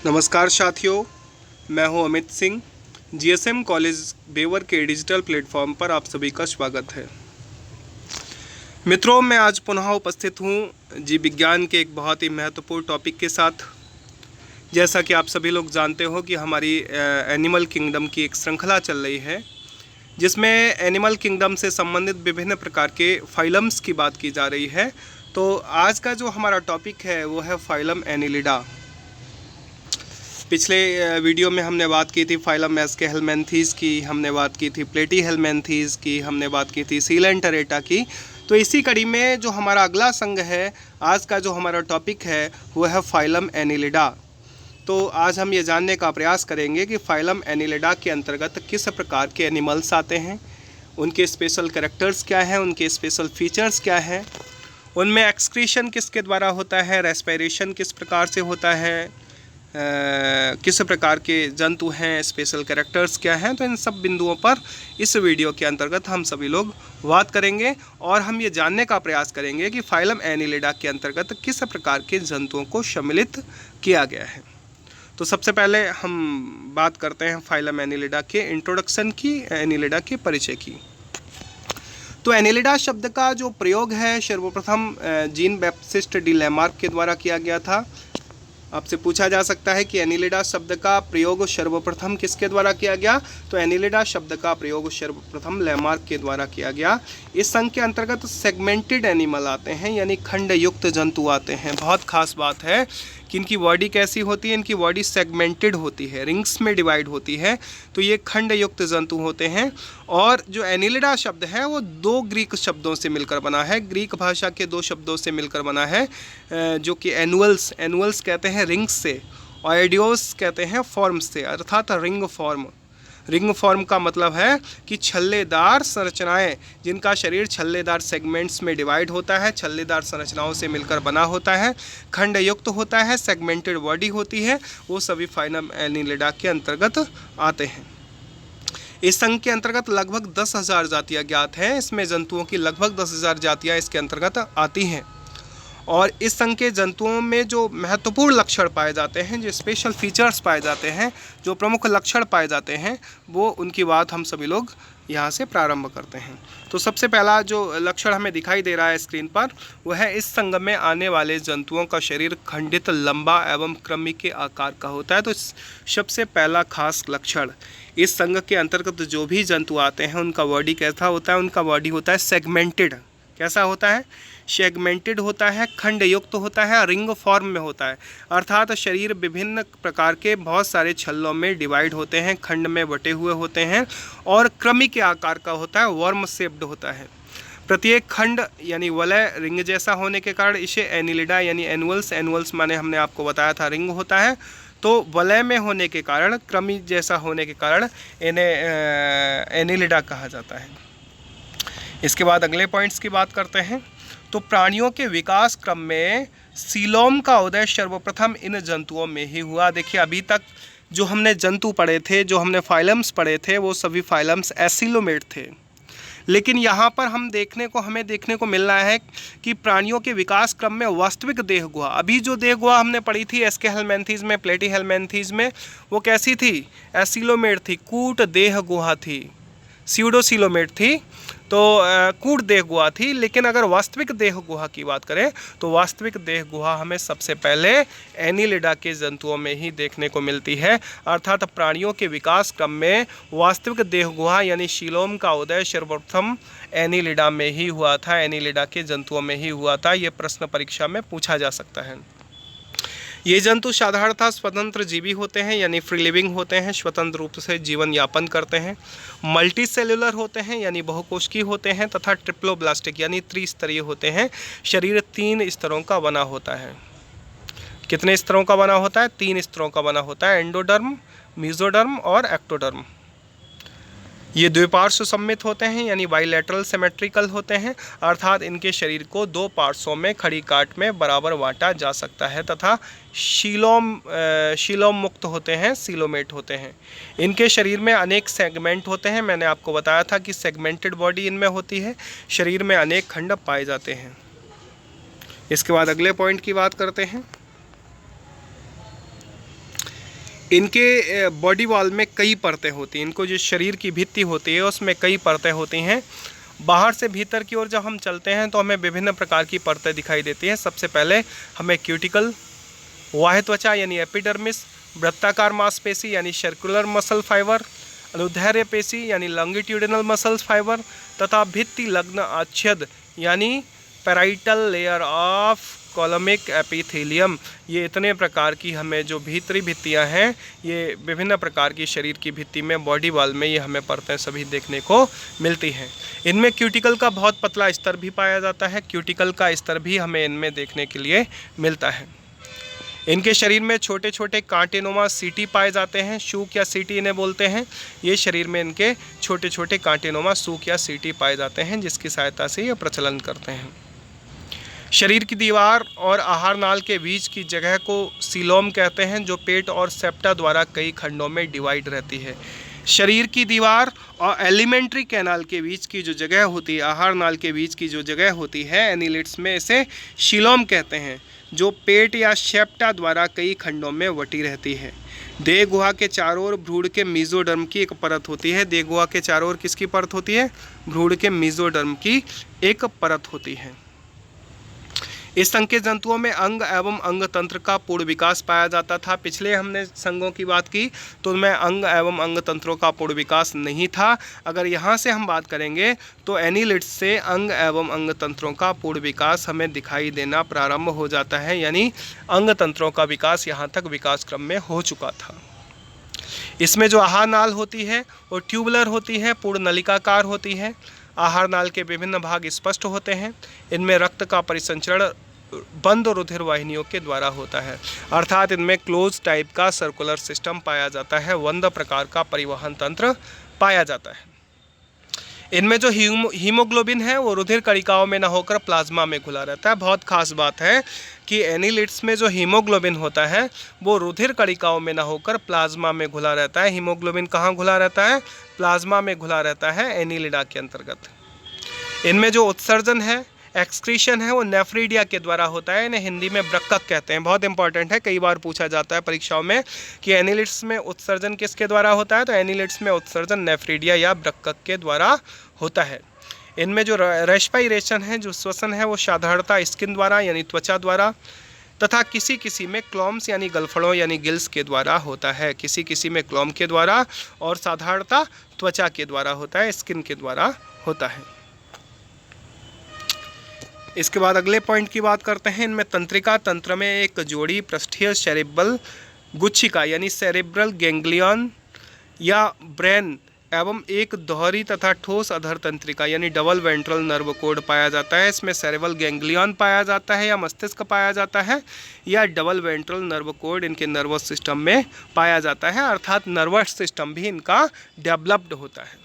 नमस्कार साथियों, मैं हूं अमित सिंह। जीएसएम कॉलेज बेवर के डिजिटल प्लेटफॉर्म पर आप सभी का स्वागत है। मित्रों, मैं आज पुनः उपस्थित हूं जीव विज्ञान के एक बहुत ही महत्वपूर्ण टॉपिक के साथ। जैसा कि आप सभी लोग जानते हो कि हमारी एनिमल किंगडम की एक श्रृंखला चल रही है, जिसमें एनिमल किंगडम से संबंधित विभिन्न प्रकार के फाइलम्स की बात की जा रही है। तो आज का जो हमारा टॉपिक है वो है फाइलम एनिलिडा। पिछले वीडियो में हमने बात की थी फाइलम एस्केहेलमिन्थीज की, हमने बात की थी प्लेटीहेलमिन्थीज की, हमने बात की थी सीलेंटरेटा की। तो इसी कड़ी में जो हमारा अगला संघ है, आज का जो हमारा टॉपिक है वो है फाइलम एनिलिडा। तो आज हम ये जानने का प्रयास करेंगे कि फाइलम एनिलिडा के अंतर्गत किस प्रकार के एनिमल्स आते हैं, उनके स्पेशल कैरेक्टर्स क्या हैं, उनके स्पेशल फीचर्स क्या हैं, उनमें एक्सक्रीशन किसके द्वारा होता है, रेस्पिरेशन किस प्रकार से होता है, किस प्रकार के जंतु हैं, स्पेशल कैरेक्टर्स क्या हैं। तो इन सब बिंदुओं पर इस वीडियो के अंतर्गत हम सभी लोग बात करेंगे और हम ये जानने का प्रयास करेंगे कि फाइलम एनिलिडा के अंतर्गत किस प्रकार के जंतुओं को सम्मिलित किया गया है। तो सबसे पहले हम बात करते हैं फाइलम एनिलिडा के इंट्रोडक्शन की, एनिलिडा के परिचय की। तो एनिलिडा शब्द का जो प्रयोग है सर्वप्रथम जीन बैप्टिस्ट डी लैमार्क के द्वारा किया गया था। आपसे पूछा जा सकता है कि एनिलिडा शब्द का प्रयोग सर्वप्रथम किसके द्वारा किया गया, तो एनिलिडा शब्द का प्रयोग सर्वप्रथम लैमार्क के द्वारा किया गया। इस संघ के अंतर्गत सेगमेंटेड एनिमल आते हैं, यानी खंड युक्त जंतु आते हैं। बहुत खास बात है कि इनकी बॉडी कैसी होती है, इनकी बॉडी सेगमेंटेड होती है, रिंग्स में डिवाइड होती है। तो ये खंड युक्त जंतु होते हैं। और जो एनिलिडा शब्द है वो दो ग्रीक शब्दों से मिलकर बना है, ग्रीक भाषा के दो शब्दों से मिलकर बना है, जो कि एनुअल्स कहते हैं रिंग्स से, और एडियोस कहते हैं फॉर्म्स से, अर्थात रिंग फॉर्म। रिंग फॉर्म का मतलब है कि छल्लेदार संरचनाएं, जिनका शरीर छल्लेदार सेगमेंट्स में डिवाइड होता है, छल्लेदार संरचनाओं से मिलकर बना होता है, खंड युक्त होता है, सेगमेंटेड बॉडी होती है, वो सभी फाइलम एनिलिडा के अंतर्गत आते हैं। इस संघ के अंतर्गत लगभग 10,000 जातियाँ ज्ञात हैं। इसमें जंतुओं की लगभग 10,000 जातियाँ इसके अंतर्गत आती हैं। और इस संघ के जंतुओं में जो महत्वपूर्ण लक्षण पाए जाते हैं, जो स्पेशल फीचर्स पाए जाते हैं, जो प्रमुख लक्षण पाए जाते हैं, वो उनकी बात हम सभी लोग यहाँ से प्रारंभ करते हैं। तो सबसे पहला जो लक्षण हमें दिखाई दे रहा है स्क्रीन पर, वह है इस संघ में आने वाले जंतुओं का शरीर खंडित, लंबा एवं कृमि के आकार का होता है। तो सबसे पहला खास लक्षण, इस संघ के अंतर्गत जो भी जंतु आते हैं उनका बॉडी कैसा होता है, उनका बॉडी होता है सेगमेंटेड। कैसा होता है? सेगमेंटेड होता है, खंड युक्त होता है, रिंग फॉर्म में होता है। अर्थात शरीर विभिन्न प्रकार के बहुत सारे छल्लों में डिवाइड होते हैं, खंड में बटे हुए होते हैं, और कृमि के आकार का होता है, वर्म शेप्ड होता है। प्रत्येक खंड यानी वलय रिंग जैसा होने के कारण इसे एनिलिडा यानी एनुअल्स माने हमने आपको बताया था रिंग होता है। तो वलय में होने के कारण, कृमि जैसा होने के कारण इन्हें एनिलिडा कहा जाता है। इसके बाद अगले पॉइंट्स की बात करते हैं। तो प्राणियों के विकास क्रम में सीलोम का उदय सर्वप्रथम इन जंतुओं में ही हुआ। देखिए, अभी तक जो हमने जंतु पढ़े थे, जो हमने फाइलम्स पढ़े थे, वो सभी फाइलम्स एसिलोमेट थे। लेकिन यहाँ पर हमें देखने को मिल रहा है कि प्राणियों के विकास क्रम में वास्तविक देह गुहा, अभी जो देह गुहा हमने पढ़ी थी एस्केहेलमिन्थीज में, प्लेटीहेलमिन्थीज में, वो कैसी थी? एसिलोमेट थी, कूट देह गुहा थी, स्यूडोसीलोमेट थी, तो कूट देह गुहा थी। लेकिन अगर वास्तविक देह गुहा की बात करें तो वास्तविक देह गुहा हमें सबसे पहले एनिलिडा के जंतुओं में ही देखने को मिलती है। अर्थात प्राणियों के विकास क्रम में वास्तविक देह गुहा यानी सीलोम का उदय सर्वप्रथम एनिलिडा में ही हुआ था, एनिलिडा के जंतुओं में ही हुआ था। ये प्रश्न परीक्षा में पूछा जा सकता है। ये जंतु साधारणतः स्वतंत्र जीवी होते हैं, यानी फ्री लिविंग होते हैं, स्वतंत्र रूप से जीवन यापन करते हैं। मल्टी सेलुलर होते हैं, यानी बहुकोशिकीय होते हैं, तथा ट्रिप्लोब्लास्टिक यानी त्रिस्तरीय होते हैं। शरीर 3 स्तरों का बना होता है। कितने स्तरों का बना होता है? 3 स्तरों का बना होता है, एंडोडर्म, मेसोडर्म और एक्टोडर्म। ये द्विपार्श्व सम्मित होते हैं, यानी बाइलेटरल सिमेट्रिकल होते हैं। अर्थात इनके शरीर को 2 पार्श्वों में खड़ी काट में बराबर बांटा जा सकता है, तथा शीलोम मुक्त होते हैं, सीलोमेट होते हैं। इनके शरीर में अनेक सेगमेंट होते हैं। मैंने आपको बताया था कि सेगमेंटेड बॉडी इनमें होती है। शरीर में अनेक खंड पाए जाते हैं। इसके बाद अगले पॉइंट की बात करते हैं। इनके बॉडी वॉल में कई परतें होती हैं। इनको जो शरीर की भित्ति होती है उसमें कई परतें होती हैं। बाहर से भीतर की ओर जब हम चलते हैं तो हमें विभिन्न प्रकार की परतें दिखाई देती हैं। सबसे पहले हमें क्यूटिकल, बाह्य त्वचा यानी एपिडर्मिस, वृत्ताकार मांसपेशी यानी सर्कुलर मसल फाइबर, अनुदैर्ध्य पेशी यानी लॉन्गिट्यूडिनल मसल फाइबर तथा भित्ति लग्न आच्छेद यानी पैराइटल लेयर ऑफ कॉलमिक एपिथेलियम। ये इतने प्रकार की हमें जो भीतरी भित्तियां हैं, ये विभिन्न प्रकार की शरीर की भित्ति में, बॉडी वॉल में ये हमें परतें सभी देखने को मिलती हैं। इनमें क्यूटिकल का बहुत पतला स्तर भी पाया जाता है। क्यूटिकल का स्तर भी हमें इनमें देखने के लिए मिलता है। इनके शरीर में छोटे छोटे कांटेनुमा सीटी पाए जाते हैं। सूक या सीटी इन्हें बोलते हैं। ये शरीर में इनके छोटे छोटे कांटेनुमा सूक या सीटी पाए जाते हैं, जिसकी सहायता से ये प्रचलन करते हैं। शरीर की दीवार और आहार नाल के बीच की जगह को सीलोम कहते हैं, जो पेट और सेप्टा द्वारा कई खंडों में डिवाइड रहती है। शरीर की दीवार और एलिमेंट्री कैनाल के बीच की जो जगह होती है, आहार नाल के बीच की जो जगह होती है एनिलिट्स में, इसे सीलोम कहते हैं, जो पेट या सेप्टा द्वारा कई खंडों में बटी रहती है। देह गुहा के चारों ओर भ्रूण के मेसोडर्म की एक परत होती है। देह गुहा के चारों ओर किसकी परत होती है? भ्रूण के मेसोडर्म की एक परत होती है। इस संघ के जंतुओं में अंग एवं अंग तंत्र का पूर्ण विकास पाया जाता था। पिछले हमने संघों की बात की तो उनमें अंग एवं अंग तंत्रों का पूर्ण विकास नहीं था। अगर यहाँ से हम बात करेंगे तो एनिलिट्स से अंग एवं अंग तंत्रों का पूर्ण विकास हमें दिखाई देना प्रारंभ हो जाता है, यानी अंग तंत्रों का विकास यहाँ तक विकास क्रम में हो चुका था। इसमें जो आहार नाल होती है वो ट्यूबुलर होती है, पूर्ण नलिकाकार होती है। आहार नाल के विभिन्न भाग स्पष्ट होते हैं। इनमें रक्त का परिसंचरण बंद रुधिर वाहिनियों के द्वारा होता है, अर्थात इनमें क्लोज टाइप का सर्कुलर सिस्टम पाया जाता है, बंद प्रकार का परिवहन तंत्र पाया जाता है। इनमें जो हीमोग्लोबिन है वो रुधिर कणिकाओं में न होकर प्लाज्मा में घुला रहता है। बहुत खास बात है कि एनिलिट्स में जो हीमोग्लोबिन होता है वो रुधिर कणिकाओं में न होकर प्लाज्मा में घुला रहता है। हीमोग्लोबिन कहाँ घुला रहता है? प्लाज्मा में घुला रहता है एनिलिडा के अंतर्गत। इनमें जो उत्सर्जन है, एक्सक्रीशन है, वो नेफ्रीडिया के द्वारा होता है। इन्हें हिंदी में वृक्कक कहते हैं। बहुत इंपॉर्टेंट है, कई बार पूछा जाता है परीक्षाओं में कि एनिलिट्स में उत्सर्जन किसके द्वारा होता है, तो एनिलिट्स में उत्सर्जन नेफ्रीडिया या वृक्कक के द्वारा होता है। इनमें जो रेस्पिरेशन है, जो श्वसन है, वो साधारणतः स्किन द्वारा यानी त्वचा द्वारा तथा किसी किसी में क्लॉम्स यानी गलफड़ों यानी गिल्स के द्वारा होता है। किसी किसी में क्लॉम के द्वारा और साधारणतः त्वचा के द्वारा होता है, स्किन के द्वारा होता है। इसके बाद अगले पॉइंट की बात करते हैं। इनमें तंत्रिका तंत्र में एक जोड़ी पृष्ठीय सेरेब्रल गुच्छिका यानी सेरेब्रल गैंग्लियन या ब्रेन एवं एक दोहरी तथा ठोस अधर तंत्रिका यानी डबल वेंट्रल नर्व कोड पाया जाता है। इसमें सेरेब्रल गैंग्लियन पाया जाता है या मस्तिष्क पाया जाता है, या डबल वेंट्रल नर्व कोड इनके नर्वस सिस्टम में पाया जाता है, अर्थात नर्वस सिस्टम भी इनका डेवलप्ड होता है।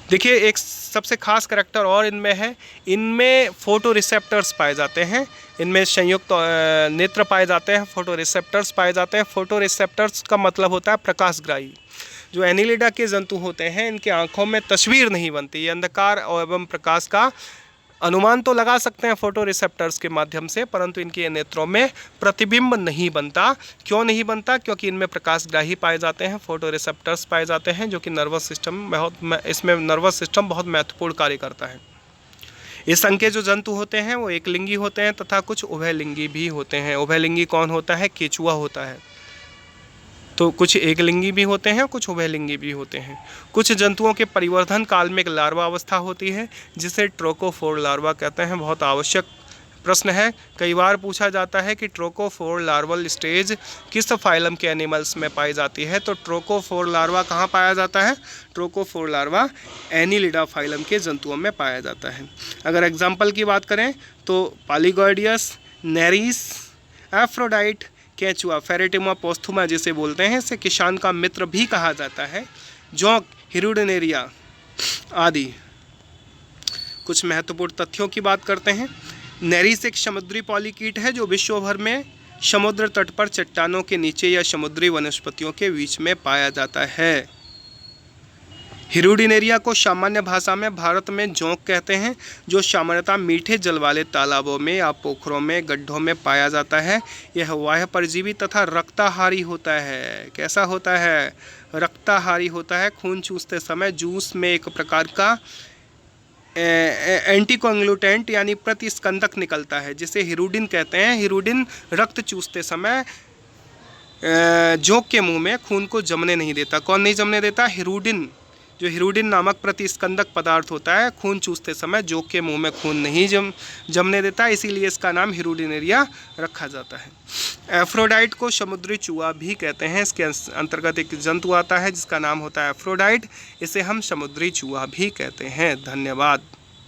देखिए, एक सबसे खास करैक्टर और इनमें है, इनमें फोटो रिसेप्टर्स पाए जाते हैं। इनमें संयुक्त नेत्र पाए जाते हैं, फोटो रिसेप्टर्स पाए जाते हैं। फोटो रिसेप्टर्स का मतलब होता है प्रकाशग्राही। जो एनिलिडा के जंतु होते हैं इनकी आंखों में तस्वीर नहीं बनती, ये अंधकार एवं प्रकाश का अनुमान तो लगा सकते हैं फोटो रिसेप्टर्स के माध्यम से, परंतु इनके नेत्रों में प्रतिबिंब नहीं बनता। क्यों नहीं बनता? क्योंकि इनमें प्रकाशग्राही पाए जाते हैं, फोटो रिसेप्टर्स पाए जाते हैं, जो कि नर्वस सिस्टम इसमें नर्वस सिस्टम बहुत महत्वपूर्ण कार्य करता है। इस संघ के जो जंतु होते हैं वो एक लिंगी होते हैं तथा कुछ उभयलिंगी भी होते हैं। उभयलिंगी कौन होता है? केचुआ होता है। तो कुछ एक लिंगी भी होते हैं, कुछ उभयलिंगी भी होते हैं। कुछ जंतुओं के परिवर्धन काल में एक लार्वा अवस्था होती है जिसे ट्रोकोफोर लार्वा कहते हैं। बहुत आवश्यक प्रश्न है, कई बार पूछा जाता है कि ट्रोकोफोर लार्वल स्टेज किस फाइलम के एनिमल्स में पाई जाती है, तो ट्रोकोफोर लार्वा कहाँ पाया जाता है? ट्रोकोफोर लार्वा एनिलिडा फाइलम के जंतुओं में पाया जाता है। अगर एग्जाम्पल की बात करें तो पालीगॉइडियस, नेरिस, एफ्रोडाइट, केचुआ, फेरेटिमा पोस्थुमा जिसे बोलते हैं, इसे किसान का मित्र भी कहा जाता है, जोंक, हिरुडनेरिया आदि। कुछ महत्वपूर्ण तथ्यों की बात करते हैं। नेरिस एक समुद्री पॉलीकीट है जो विश्व भर में समुद्र तट पर चट्टानों के नीचे या समुद्री वनस्पतियों के बीच में पाया जाता है। हिरुडिनेरिया को सामान्य भाषा में भारत में जोंक कहते हैं, जो सामान्यतः मीठे जल वाले तालाबों में या पोखरों में गड्ढों में पाया जाता है। यह बाह्य परजीवी तथा रक्ताहारी होता है। कैसा होता है? रक्ताहारी होता है। खून चूसते समय जूस में एक प्रकार का एंटीकोएगुलेंट यानी प्रतिस्कंदक निकलता है, जिसे हिरुडिन कहते हैं। हिरुडिन रक्त चूसते समय जोंक के मुंह में खून को जमने नहीं देता। कौन नहीं जमने देता? हिरुडिन। जो हिरुडिन नामक प्रतिस्कंदक पदार्थ होता है, खून चूसते समय जोंक के मुंह में खून नहीं जमने देता, इसीलिए इसका नाम हिरुडिनेरिया रखा जाता है। एफ्रोडाइट को समुद्री चूहा भी कहते हैं। इसके अंतर्गत एक जंतु आता है जिसका नाम होता है एफ्रोडाइट। इसे हम समुद्री चूहा भी कहते हैं। धन्यवाद।